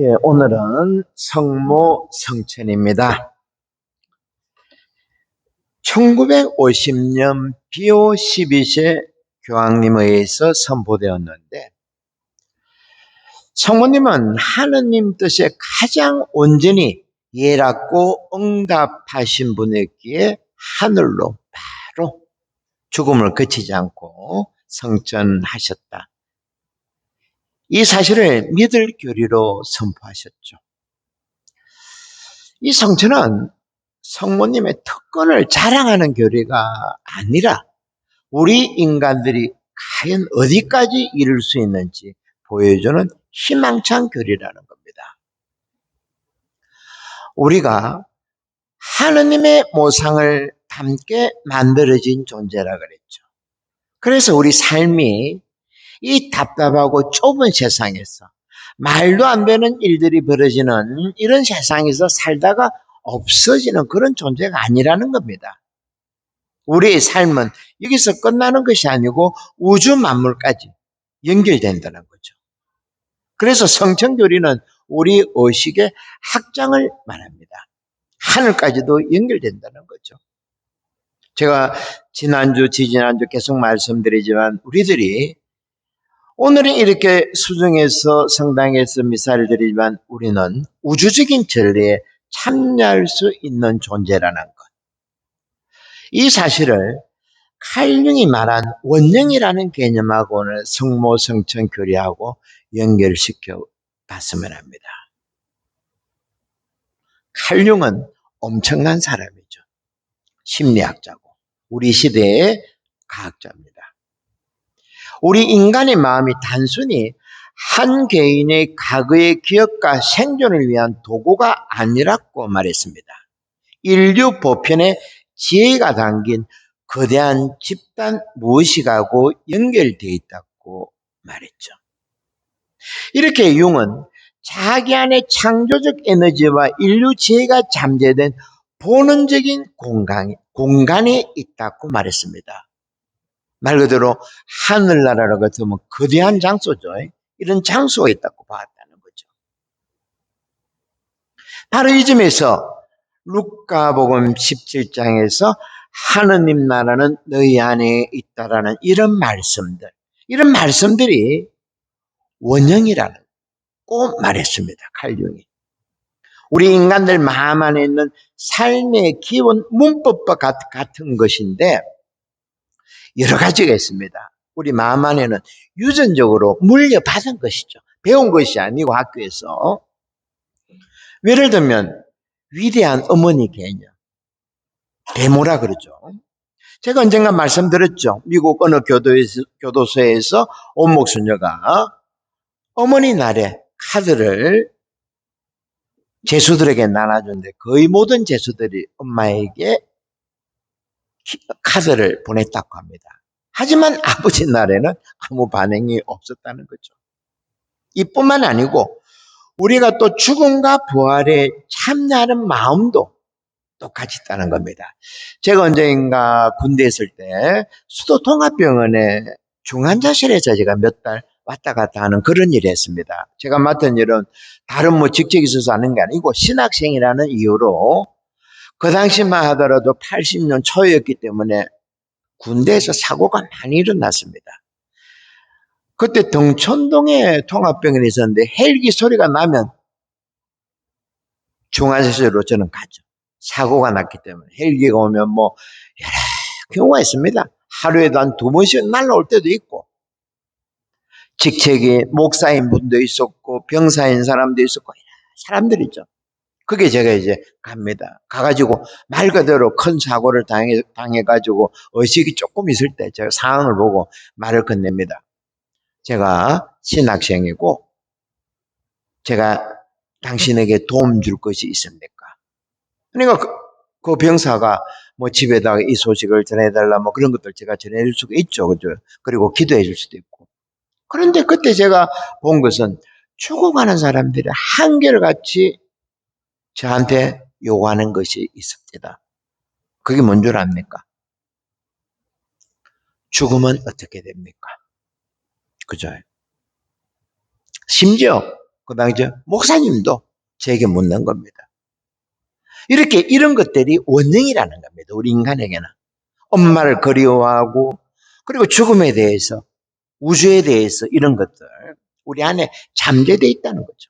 예, 오늘은 성모 성천입니다. 1950년 비오 12세 교황님에 의해서 선포되었는데, 성모님은 하느님 뜻에 가장 온전히 예랍고 응답하신 분이었기에 하늘로 바로 죽음을 거치지 않고 성천하셨다. 이 사실을 믿을 교리로 선포하셨죠. 이 성천은 성모님의 특권을 자랑하는 교리가 아니라 우리 인간들이 과연 어디까지 이룰 수 있는지 보여주는 희망찬 교리라는 겁니다. 우리가 하느님의 모상을 담게 만들어진 존재라 그랬죠. 그래서 우리 삶이 이 답답하고 좁은 세상에서 말도 안 되는 일들이 벌어지는 이런 세상에서 살다가 없어지는 그런 존재가 아니라는 겁니다. 우리의 삶은 여기서 끝나는 것이 아니고 우주 만물까지 연결된다는 거죠. 그래서 성천교리는 우리 의식의 확장을 말합니다. 하늘까지도 연결된다는 거죠. 제가 지난주, 지지난주 계속 말씀드리지만 우리들이 오늘은 이렇게 수정해서 성당에서 미사를 드리지만 우리는 우주적인 진리에 참여할 수 있는 존재라는 것. 이 사실을 칼 융이 말한 원령이라는 개념하고 오늘 성모 성천 교리하고 연결시켜 봤으면 합니다. 칼 융은 엄청난 사람이죠. 심리학자고 우리 시대의 과학자입니다. 우리 인간의 마음이 단순히 한 개인의 과거의 기억과 생존을 위한 도구가 아니라고 말했습니다. 인류 보편의 지혜가 담긴 거대한 집단 무의식하고 연결되어 있다고 말했죠. 이렇게 융은 자기 안에 창조적 에너지와 인류 지혜가 잠재된 본원적인 공간에 있다고 말했습니다. 말 그대로 하늘나라라고 하면 거대한 장소죠. 이런 장소가 있다고 봤다는 거죠. 바로 이 점에서 루카복음 17장에서 하느님 나라는 너희 안에 있다라는 이런 말씀들이 원형이라는 꼭 말했습니다. 칼 융이. 우리 인간들 마음 안에 있는 삶의 기본 문법과 같은 것인데 여러 가지가 있습니다. 우리 마음 안에는 유전적으로 물려받은 것이죠. 배운 것이 아니고 학교에서. 예를 들면 위대한 어머니 개념, 데모라 그러죠. 제가 언젠가 말씀드렸죠. 미국 어느 교도소에서 온목수녀가 어머니 날에 카드를 죄수들에게 나눠줬는데 거의 모든 죄수들이 엄마에게 카드를 보냈다고 합니다. 하지만 아버지 날에는 아무 반응이 없었다는 거죠. 이뿐만 아니고 우리가 또 죽음과 부활에 참여하는 마음도 똑같이 있다는 겁니다. 제가 언젠가 군대에 있을 때 수도통합병원에 중환자실에서 제가 몇 달 왔다 갔다 하는 그런 일을 했습니다. 제가 맡은 일은 다른 직책이 있어서 하는 게 아니고 신학생이라는 이유로 그 당시만 하더라도 80년 초였기 때문에 군대에서 사고가 많이 일어났습니다. 그때 등촌동에 통합병원이 있었는데 헬기 소리가 나면 중환자실로 저는 가죠. 사고가 났기 때문에 헬기가 오면 여러 경우가 있습니다. 하루에도 한 2번씩 날라올 때도 있고 직책이 목사인 분도 있었고 병사인 사람도 있었고 사람들이죠. 그게 제가 이제 갑니다. 가가지고 말 그대로 큰 사고를 당해가지고 의식이 조금 있을 때 제가 상황을 보고 말을 건넵니다. 제가 신학생이고 제가 당신에게 도움 줄 것이 있습니까? 그러니까 그 병사가 집에다가 이 소식을 전해달라 그런 것들 제가 전해줄 수가 있죠. 그죠? 그리고 기도해 줄 수도 있고. 그런데 그때 제가 본 것은 죽어가는 사람들이 한결같이 저한테 요구하는 것이 있습니다. 그게 뭔 줄 압니까? 죽으면 어떻게 됩니까? 그죠? 심지어 그 당시에 목사님도 제게 묻는 겁니다. 이렇게 이런 것들이 원흉이라는 겁니다. 우리 인간에게는. 엄마를 그리워하고 그리고 죽음에 대해서 우주에 대해서 이런 것들 우리 안에 잠재되어 있다는 거죠.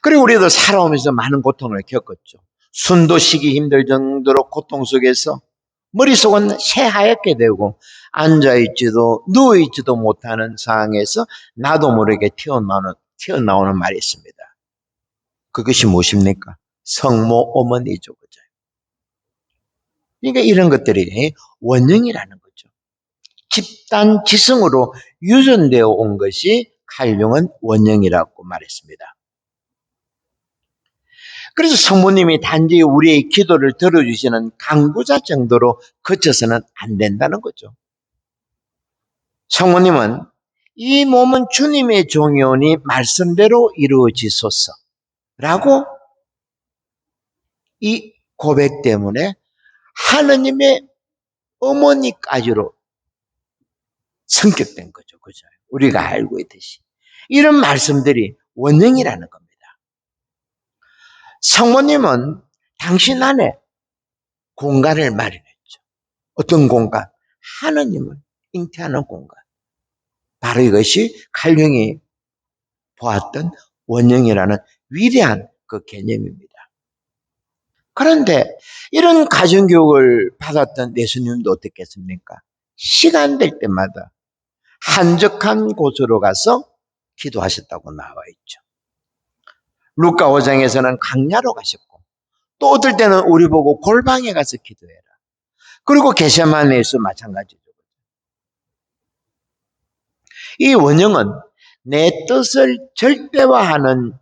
그리고 우리도 살아오면서 많은 고통을 겪었죠. 숨도 쉬기 힘들 정도로 고통 속에서 머릿속은 새하얗게 되고 앉아있지도 누워있지도 못하는 상황에서 나도 모르게 튀어나오는 말이 있습니다. 그것이 무엇입니까? 성모 어머니죠. 그죠? 그러니까 이런 것들이 원흉이라는 거죠. 집단 지성으로 유전되어 온 것이 칼융은 원흉이라고 말했습니다. 그래서 성모님이 단지 우리의 기도를 들어주시는 강구자 정도로 그쳐서는 안 된다는 거죠. 성모님은 이 몸은 주님의 종이오니 말씀대로 이루어지소서라고 이 고백 때문에 하느님의 어머니까지로 성격된 거죠. 그죠? 우리가 알고 있듯이. 이런 말씀들이 원흉이라는 겁니다. 성모님은 당신 안에 공간을 마련했죠. 어떤 공간? 하느님을 잉태하는 공간. 바로 이것이 칼융이 보았던 원흉이라는 위대한 그 개념입니다. 그런데 이런 가정교육을 받았던 예수님도 어떻겠습니까? 시간 될 때마다 한적한 곳으로 가서 기도하셨다고 나와 있죠. 루카 5장에서는 강야로 가셨고 또 어떨 때는 우리 보고 골방에 가서 기도해라. 그리고 게세마네에서 마찬가지죠. 이 원형은 내 뜻을 절대화하는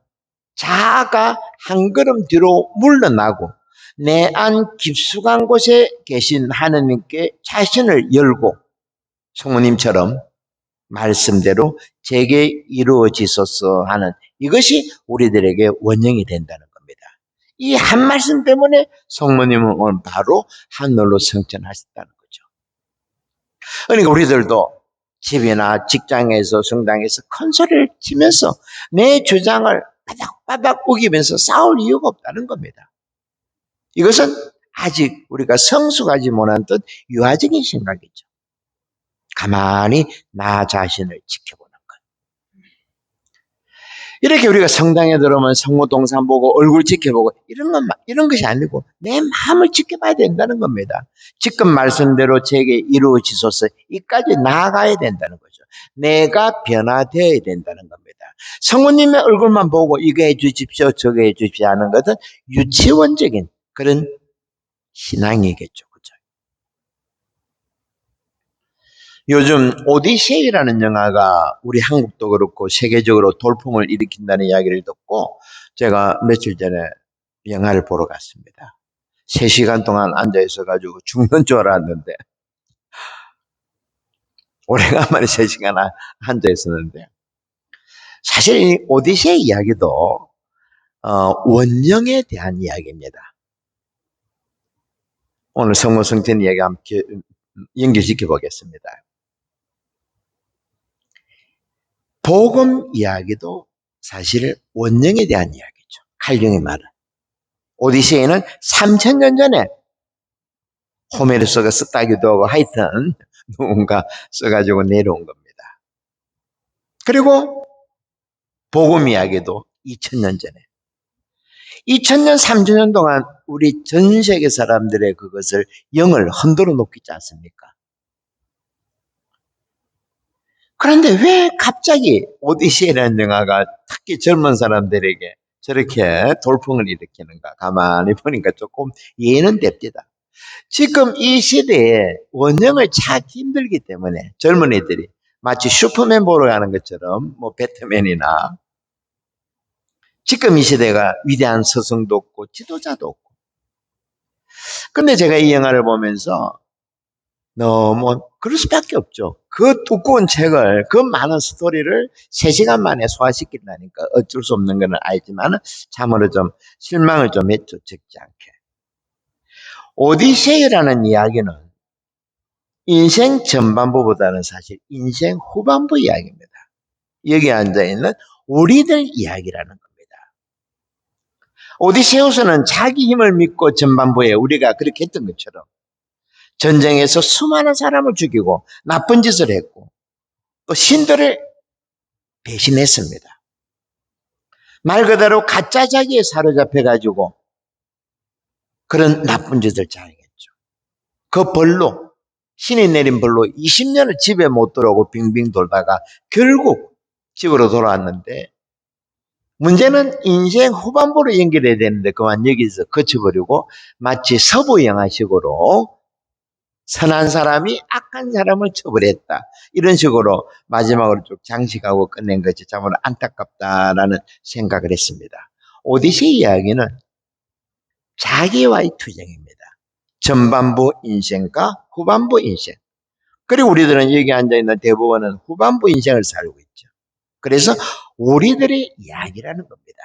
자아가 한 걸음 뒤로 물러나고 내 안 깊숙한 곳에 계신 하느님께 자신을 열고 성모님처럼 말씀대로 제게 이루어지소서 하는 이것이 우리들에게 원형이 된다는 겁니다. 이 한 말씀 때문에 성모님은 오늘 바로 하늘로 승천하셨다는 거죠. 그러니까 우리들도 집이나 직장에서 성당에서 큰 소리를 치면서 내 주장을 바닥바닥 우기면서 싸울 이유가 없다는 겁니다. 이것은 아직 우리가 성숙하지 못한 듯 유아적인 생각이죠. 가만히 나 자신을 지켜보는 것. 이렇게 우리가 성당에 들어오면 성모 동산 보고 얼굴 지켜보고 이런 것이 아니고 내 마음을 지켜봐야 된다는 겁니다. 지금 말씀대로 제게 이루어지소서 이까지 나아가야 된다는 거죠. 내가 변화되어야 된다는 겁니다. 성모님의 얼굴만 보고 이거 해 주십시오 저거 해 주십시오 하는 것은 유치원적인 그런 신앙이겠죠. 그죠? 요즘 오디세이라는 영화가 우리 한국도 그렇고 세계적으로 돌풍을 일으킨다는 이야기를 듣고 제가 며칠 전에 영화를 보러 갔습니다. 3시간 동안 앉아 있어가지고 죽는 줄 알았는데 오래간만에 3시간 앉아 있었는데 사실 이 오디세이 이야기도 원령에 대한 이야기입니다. 오늘 성모 성천 이야기 함께 연결시켜 보겠습니다. 복음 이야기도 사실 원령에 대한 이야기죠. 칼융의 말은. 오디세이는 3000년 전에 호메로스가 썼다기도 하고 하여튼 누군가 써가지고 내려온 겁니다. 그리고 복음 이야기도 2000년 전에 2000년, 3000년 동안 우리 전 세계 사람들의 그것을 영을 흔들어 놓겠지 않습니까? 그런데 왜 갑자기 오디세이라는 영화가 특히 젊은 사람들에게 저렇게 돌풍을 일으키는가? 가만히 보니까 조금 이해는 됩니다. 지금 이 시대에 원형을 찾기 힘들기 때문에 젊은 애들이 마치 슈퍼맨 보러 가는 것처럼 뭐 배트맨이나 지금 이 시대가 위대한 스승도 없고 지도자도 없고 근데 제가 이 영화를 보면서 너무 그럴 수밖에 없죠. 그 두꺼운 책을 그 많은 스토리를 3시간 만에 소화시킨다니까 어쩔 수 없는 건 알지만 참으로 좀 실망을 좀 했죠. 적지 않게. 오디세이라는 이야기는 인생 전반부보다는 사실 인생 후반부 이야기입니다. 여기 앉아있는 우리들 이야기라는 겁니다. 오디세우스는 자기 힘을 믿고 전반부에 우리가 그렇게 했던 것처럼 전쟁에서 수많은 사람을 죽이고 나쁜 짓을 했고 또 신들을 배신했습니다. 말 그대로 가짜 자기에 사로잡혀가지고 그런 나쁜 짓을 자행했죠. 그 벌로, 신이 내린 벌로 20년을 집에 못 들어오고 빙빙 돌다가 결국 집으로 돌아왔는데 문제는 인생 후반부로 연결해야 되는데 그만 여기서 거쳐버리고 마치 서부 영화식으로 선한 사람이 악한 사람을 처벌했다. 이런 식으로 마지막으로 쭉 장식하고 끝낸 것이 참으로 안타깝다라는 생각을 했습니다. 오디세이 이야기는 자기와의 투쟁입니다. 전반부 인생과 후반부 인생. 그리고 우리들은 여기 앉아있는 대부분은 후반부 인생을 살고 있죠. 그래서 우리들의 이야기라는 겁니다.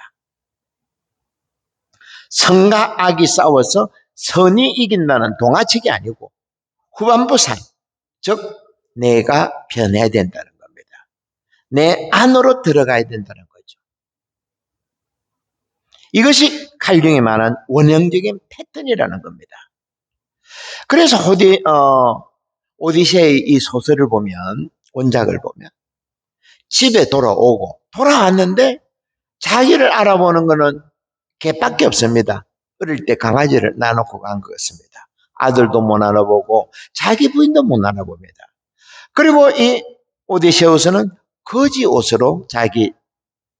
선과 악이 싸워서 선이 이긴다는 동화책이 아니고 후반부 삶, 즉 내가 변해야 된다는 겁니다. 내 안으로 들어가야 된다는 거죠. 이것이 칼융이 말한 원형적인 패턴이라는 겁니다. 그래서 오디세이 이 소설을 보면, 원작을 보면 집에 돌아왔는데 자기를 알아보는 것은 개밖에 없습니다. 어릴 때 강아지를 놔놓고 간 것 같습니다. 아들도 못 알아보고 자기 부인도 못 알아봅니다. 그리고 이 오디세우스는 거지 옷으로 자기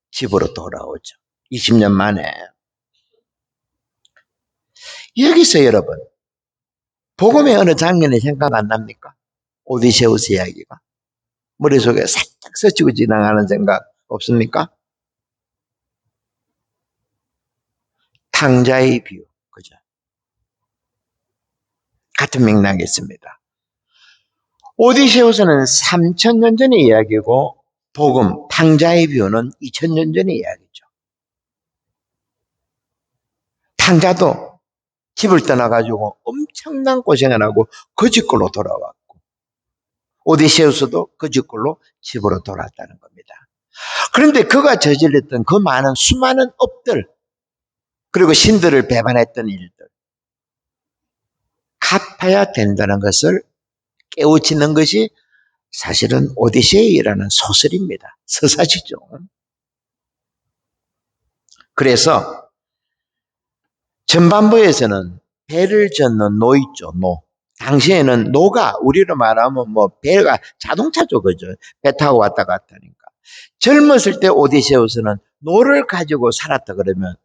집으로 돌아오죠. 20년 만에. 여기서 여러분, 복음의 어느 장면이 생각 안 납니까? 오디세우스 이야기가. 머릿속에 살짝 스치고 지나가는 생각 없습니까? 탕자의 비유. 그죠? 같은 맥락이었습니다. 오디세우스는 3000년 전의 이야기고 복음, 탕자의 비유는 2000년 전의 이야기죠. 탕자도 집을 떠나가지고 엄청난 고생을 하고 거짓골로 돌아왔고 오디세우스도 거짓골로 집으로 돌아왔다는 겁니다. 그런데 그가 저질렀던 그 많은 수많은 업들 그리고 신들을 배반했던 일들 갚아야 된다는 것을 깨우치는 것이 사실은 오디세이라는 소설입니다. 서사시죠. 그래서 전반부에서는 배를 젓는 노 있죠. 노. 당시에는 노가 우리로 말하면 뭐 배가 자동차죠. 그죠? 배 타고 왔다 갔다 하니까. 젊었을 때 오디세우스는 노를 가지고 살았다 그러면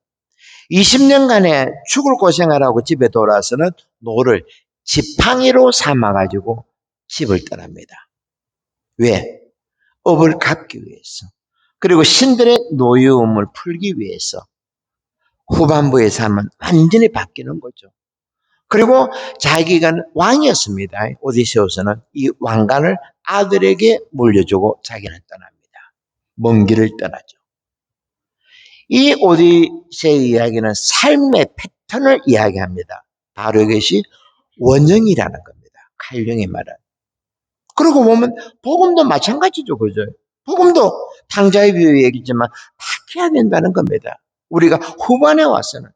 20년간의 죽을 고생을 하고 집에 돌아와서는 노를 지팡이로 삼아가지고 집을 떠납니다. 왜? 업을 갚기 위해서. 그리고 신들의 노여움을 풀기 위해서. 후반부의 삶은 완전히 바뀌는 거죠. 그리고 자기가 왕이었습니다. 오디세우스는 이 왕관을 아들에게 물려주고 자기는 떠납니다. 먼 길을 떠나죠. 이 오디세이 이야기는 삶의 패턴을 이야기합니다. 바로 이것이 원형이라는 겁니다. 칼융이 말은. 그러고 보면 복음도 마찬가지죠. 그죠? 복음도 탕자의 비유 얘기지만 바뀌어야 된다는 겁니다. 우리가 후반에 와서는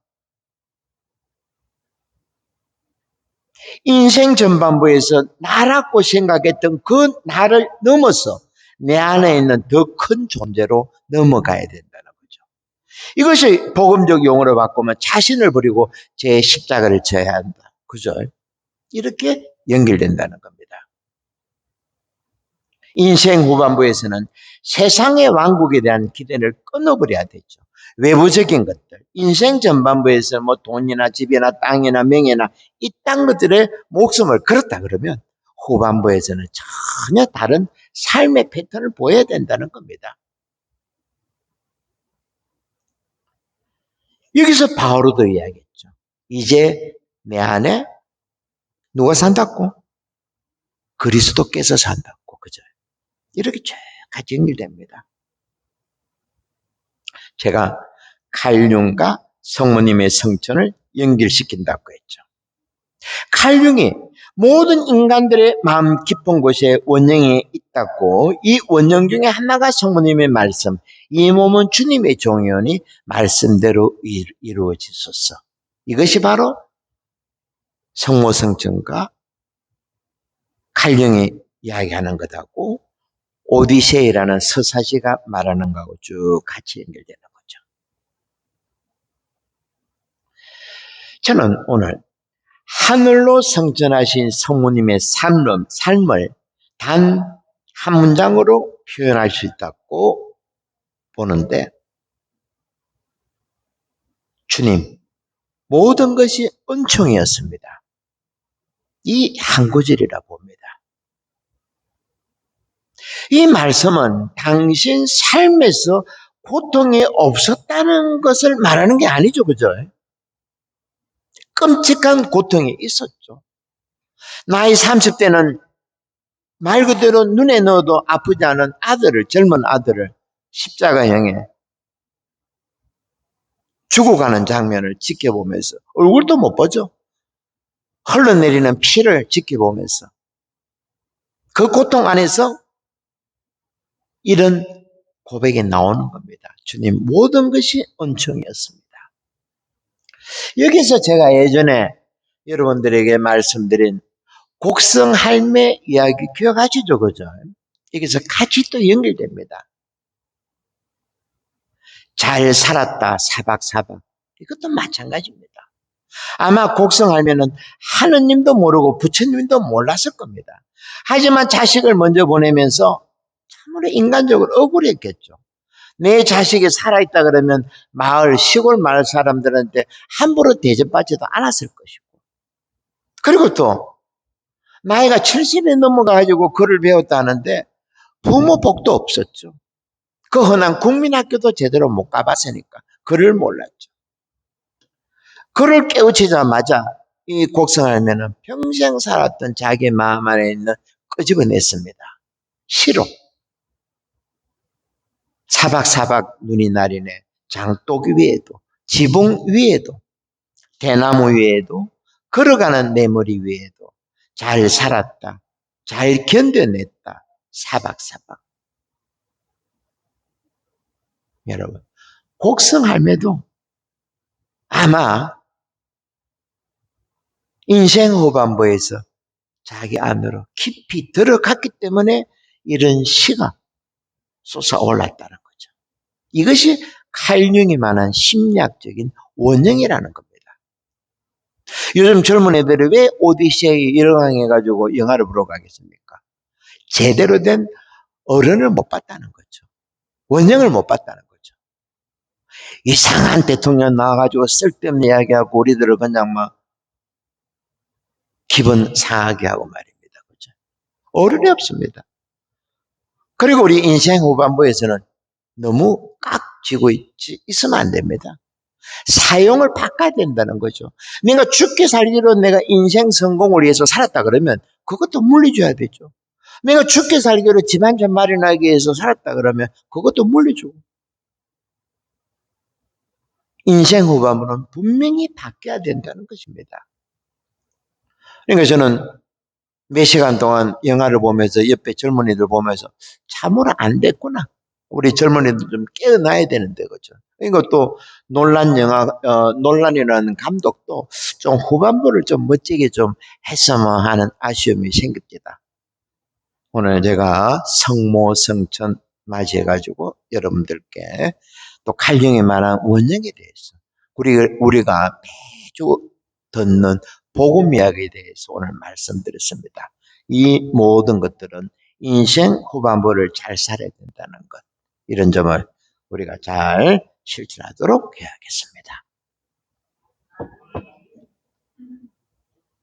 인생 전반부에서 나라고 생각했던 그 나를 넘어서 내 안에 있는 더 큰 존재로 넘어가야 된다는 거죠. 이것이 복음적 용어로 바꾸면 자신을 버리고 제 십자가를 져야 한다. 그죠? 이렇게 연결된다는 겁니다. 인생 후반부에서는 세상의 왕국에 대한 기대를 끊어버려야 되죠. 외부적인 것들. 인생 전반부에서 뭐 돈이나 집이나 땅이나 명예나 이딴 것들의 목숨을 걸었다 그러면 후반부에서는 전혀 다른 삶의 패턴을 보여야 된다는 겁니다. 여기서 바오로도 이야기했죠. 이제 내 안에 누가 산다고? 그리스도께서 산다고. 그죠? 이렇게 쭉 같이 연결됩니다. 제가 칼융과 성모님의 성천을 연결시킨다고 했죠. 칼융이 모든 인간들의 마음 깊은 곳에 원령이 있다고, 이 원령 중에 하나가 성모님의 말씀, 이 몸은 주님의 종이오니 말씀대로 이루어지소서. 이것이 바로 성모성천과 칼령이 이야기하는 것하고 오디세이라는 서사시가 말하는 것하고 쭉 같이 연결되는 거죠. 저는 오늘 하늘로 성천하신 성모님의 삶을 단 한 문장으로 표현할 수 있다고 보는데, 주님, 모든 것이 은총이었습니다. 이 한 구절이라 봅니다. 이 말씀은 당신 삶에서 고통이 없었다는 것을 말하는 게 아니죠, 그죠? 끔찍한 고통이 있었죠. 나이 30대는 말 그대로 눈에 넣어도 아프지 않은 젊은 아들을 십자가형에 죽어가는 장면을 지켜보면서, 얼굴도 못 보죠. 흘러내리는 피를 지켜보면서 그 고통 안에서 이런 고백이 나오는 겁니다. 주님, 모든 것이 은총이었습니다. 여기서 제가 예전에 여러분들에게 말씀드린 곡성 할매 이야기 기억하시죠? 그죠? 여기서 같이 또 연결됩니다. 잘 살았다, 사박사박. 이것도 마찬가지입니다. 아마 곡성 할매는 하느님도 모르고 부처님도 몰랐을 겁니다. 하지만 자식을 먼저 보내면서 참으로 인간적으로 억울했겠죠. 내 자식이 살아있다 그러면 시골 마을 사람들한테 함부로 대접받지도 않았을 것이고, 그리고 또 나이가 70이 넘어가지고 글을 배웠다는데 부모 복도 없었죠. 그 흔한 국민학교도 제대로 못 가봤으니까 글을 몰랐죠. 글을 깨우치자마자 이 곡성할매는 평생 살았던 자기 마음 안에 있는 끄집어냈습니다. 시로. 사박사박 눈이 나리네. 장독 위에도, 지붕 위에도, 대나무 위에도, 걸어가는 내 머리 위에도 잘 살았다, 잘 견뎌냈다, 사박사박. 여러분, 곡성할매도 아마 인생 후반부에서 자기 안으로 깊이 들어갔기 때문에 이런 시가 솟아올랐다는 거죠. 이것이 칼융이 말한 심리학적인 원형이라는 겁니다. 요즘 젊은 애들이 왜 오디세이 열강해가지고 영화를 보러 가겠습니까? 제대로 된 어른을 못 봤다는 거죠. 원형을 못 봤다는 거죠. 이상한 대통령 나와가지고 쓸데없는 이야기하고 우리들을 그냥 막 기분 상하게 하고 말입니다. 그죠? 어른이 없습니다. 그리고 우리 인생 후반부에서는 너무 깍 쥐고 있으면 안 됩니다. 사용을 바꿔야 된다는 거죠. 내가 죽게 살기로 내가 인생 성공을 위해서 살았다 그러면 그것도 물려줘야 되죠. 내가 죽게 살기로 집 한 채 마련하기 위해서 살았다 그러면 그것도 물려주고. 인생 후반부는 분명히 바뀌어야 된다는 것입니다. 그러니까 저는 몇 시간 동안 영화를 보면서 옆에 젊은이들 보면서 참으로 안 됐구나. 우리 젊은이들 좀 깨어나야 되는데, 그죠? 그러니까 또 논란이라는 감독도 좀 후반부를 좀 멋지게 좀 했으면 하는 아쉬움이 생깁니다. 오늘 제가 성모성천 맞이해가지고 여러분들께 또 칼령에 관한 원형에 대해서 우리가 매주 듣는 복음 이야기에 대해서 오늘 말씀드렸습니다. 이 모든 것들은 인생 후반부를 잘 살아야 된다는 것, 이런 점을 우리가 잘 실천하도록 해야겠습니다.